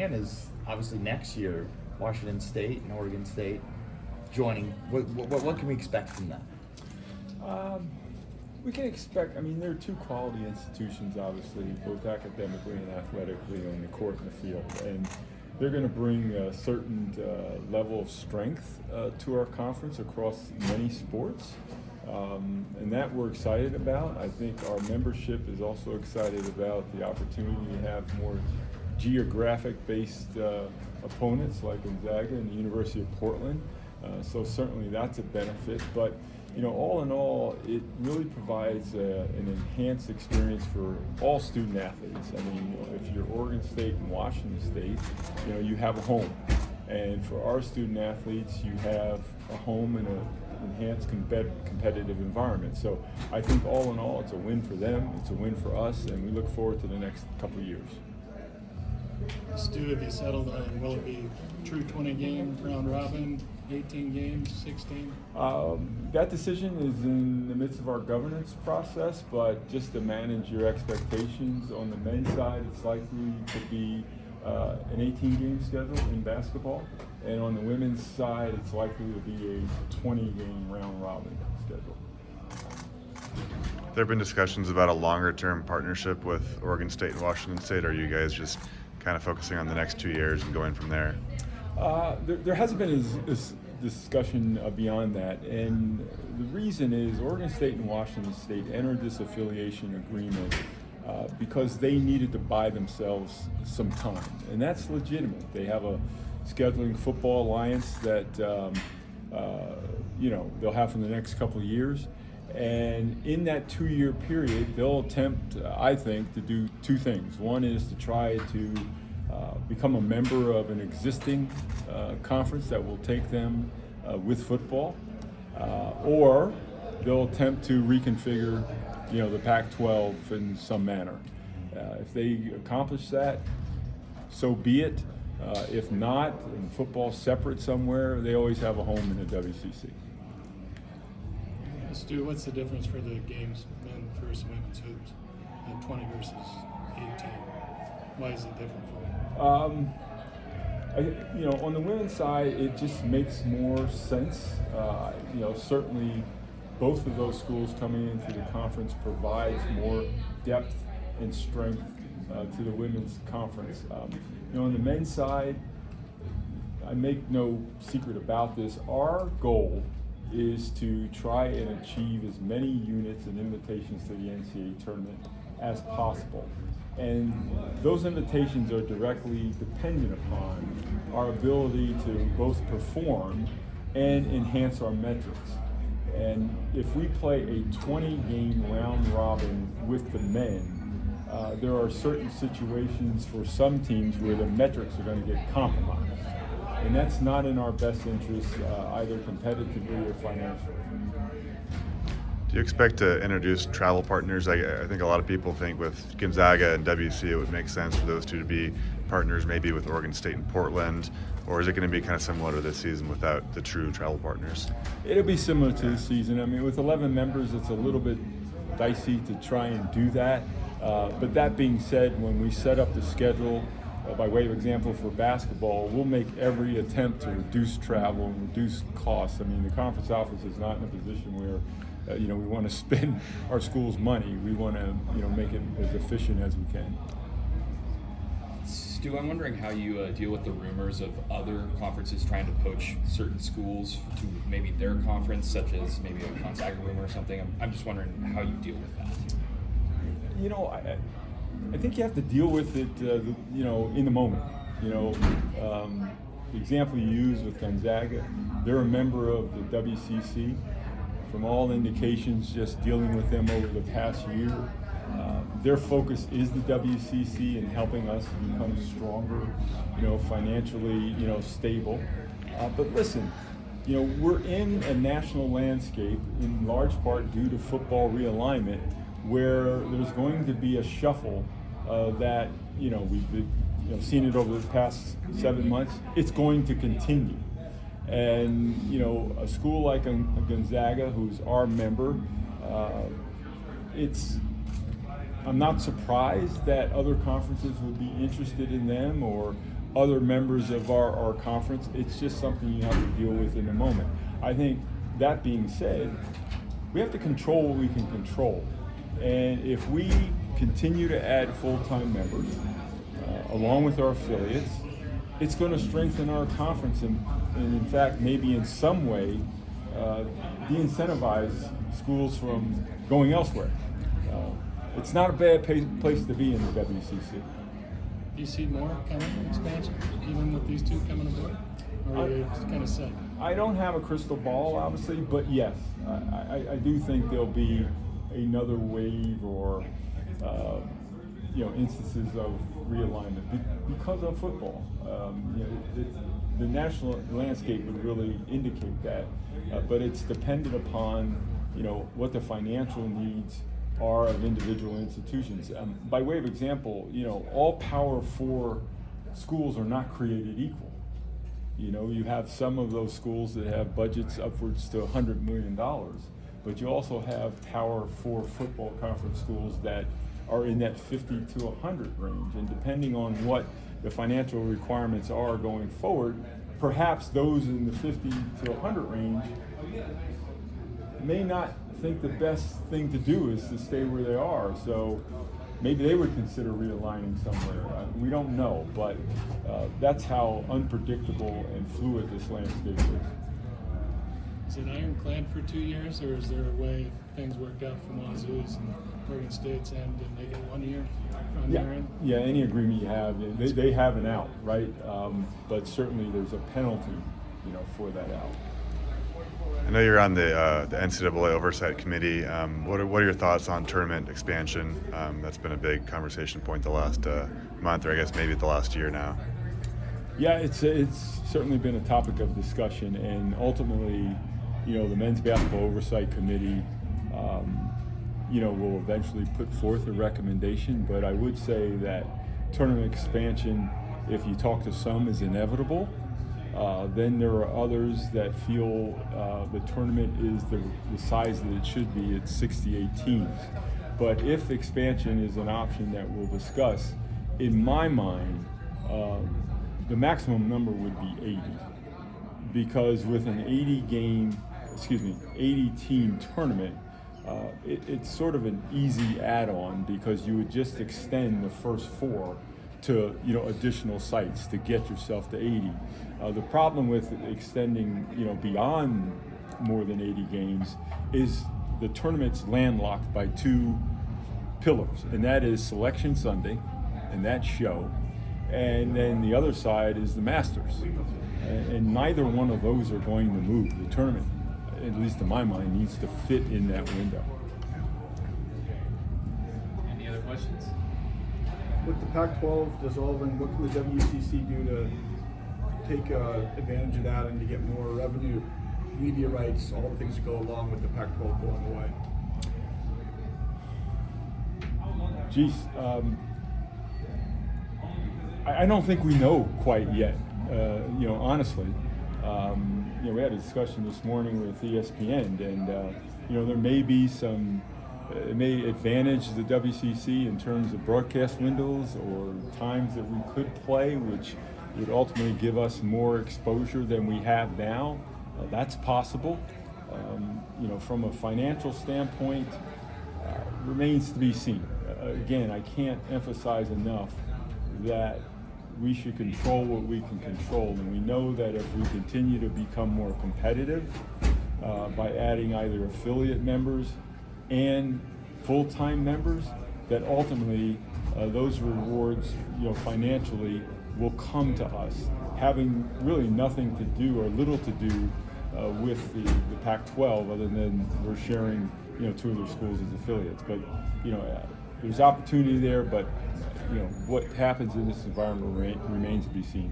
plan is obviously next year, Washington State and Oregon State joining. What can we expect from that? We can expect, they're two quality institutions, obviously, both academically and athletically on the court and the field. And they're going to bring a certain level of strength to our conference across many sports. And that we're excited about. I think our membership is also excited about the opportunity to have more geographic-based opponents like Gonzaga and the University of Portland. So certainly that's a benefit. But all in all, it really provides an enhanced experience for all student athletes. If you're Oregon State and Washington State, you have a home. And for our student athletes, you have a home in an enhanced competitive environment. So I think all in all, it's a win for them, it's a win for us, and we look forward to the next couple of years. Stu, have you settled on, will it be true 20-game round robin, 18 games, 16? That decision is in the midst of our governance process, but just to manage your expectations, on the men's side, it's likely to be an 18-game schedule in basketball, and on the women's side, it's likely to be a 20-game round robin schedule. There have been discussions about a longer-term partnership with Oregon State and Washington State. Are you guys just kind of focusing on the next 2 years and going from there? There hasn't been this discussion beyond that, and the reason is Oregon State and Washington State entered this affiliation agreement because they needed to buy themselves some time, and that's legitimate. They have a scheduling football alliance that they'll have for the next couple of years, and in that 2-year period, they'll attempt, I think, to do two things. One is to try to become a member of an existing conference that will take them with football, or they'll attempt to reconfigure the Pac-12 in some manner. If they accomplish that, so be it. If not, and football's separate somewhere, they always have a home in the WCC. Stu, what's the difference for the games, men versus women's hoops, 20 versus 18? Why is it different for them? On the women's side, it just makes more sense. Certainly both of those schools coming into the conference provides more depth and strength to the women's conference. On the men's side, I make no secret about this. Our goal is to try and achieve as many units and invitations to the NCAA tournament as possible. And those invitations are directly dependent upon our ability to both perform and enhance our metrics. And if we play a 20-game round robin with the men, there are certain situations for some teams where the metrics are going to get compromised. And that's not in our best interest, either competitively or financially. Do you expect to introduce travel partners? I think a lot of people think with Gonzaga and WC it would make sense for those two to be partners, maybe with Oregon State and Portland, or is it going to be kind of similar to this season without the true travel partners? It'll be similar to this season. With 11 members, it's a little bit dicey to try and do that. But that being said, when we set up the schedule, by way of example for basketball, we'll make every attempt to reduce travel and reduce costs. The conference office is not in a position where we want to spend our school's money. We want to make it as efficient as we can. Stu, I'm wondering how you deal with the rumors of other conferences trying to poach certain schools to maybe their conference, such as maybe a Gonzaga rumor or something. I'm just wondering how you deal with that. I think you have to deal with it, in the moment. The example you use with Gonzaga, they're a member of the WCC. From all indications, just dealing with them over the past year, their focus is the WCC and helping us to become stronger, financially, stable. But listen, we're in a national landscape in large part due to football realignment, where there's going to be a shuffle that we've seen it over the past 7 months. It's going to continue, and a school like Gonzaga, who's our member, I'm not surprised that other conferences would be interested in them or other members of our conference. It's just something you have to deal with in the moment. I think that being said, we have to control what we can control. And if we continue to add full-time members, along with our affiliates, it's going to strengthen our conference and in fact, maybe in some way, de-incentivize schools from going elsewhere. It's not a bad place to be in the WCC. Do you see more kind of expansion, even with these two coming aboard? Or are you kind of set? I don't have a crystal ball, obviously, but yes, I do think there'll be another wave or instances of realignment because of football. The national landscape would really indicate that, but it's dependent upon what the financial needs are of individual institutions. By way of example, all Power 4 schools are not created equal. You have some of those schools that have budgets upwards to $100 million, but you also have Power 4 football conference schools that are in that 50 to 100 range, and depending on what the financial requirements are going forward, perhaps those in the 50 to 100 range may not think the best thing to do is to stay where they are. So maybe they would consider realigning somewhere. We don't know, but that's how unpredictable and fluid this landscape is. Is it ironclad for 2 years, or is there a way things worked out from Wazoo's and Oregon State's end and they get 1 year on their end? Yeah, any agreement you have, they have an out, right? But certainly there's a penalty, for that out. I know you're on the NCAA Oversight Committee. What are your thoughts on tournament expansion? That's been a big conversation point the last month, or I guess maybe the last year now. Yeah, it's certainly been a topic of discussion, and ultimately, the Men's Basketball Oversight Committee, will eventually put forth a recommendation. But I would say that tournament expansion, if you talk to some, is inevitable. Then there are others that feel the tournament is the size that it should be at 68 teams. But if expansion is an option that we'll discuss, in my mind, the maximum number would be 80. Because with an 80 team tournament, it's sort of an easy add-on, because you would just extend the first 4 to additional sites to get yourself to 80. The problem with extending beyond more than 80 games is the tournament's landlocked by 2 pillars, and that is Selection Sunday and that show, and then the other side is the Masters, and neither one of those are going to move. The tournament, at least in my mind, needs to fit in that window. Any other questions? With the Pac-12 dissolving, what can the WCC do to take advantage of that and to get more revenue, media rights, all the things that go along with the Pac-12 going away? Geez, I don't think we know quite yet. Honestly, we had a discussion this morning with ESPN, and there may be some. It may advantage the WCC in terms of broadcast windows or times that we could play, which would ultimately give us more exposure than we have now. That's possible. From a financial standpoint, remains to be seen. Again, I can't emphasize enough that we should control what we can control, and we know that if we continue to become more competitive by adding either affiliate members and full-time members, that ultimately those rewards, financially, will come to us, having really nothing to do or little to do with the Pac-12, other than we're sharing, 2 of their schools as affiliates. But there's opportunity there, but what happens in this environment remains to be seen.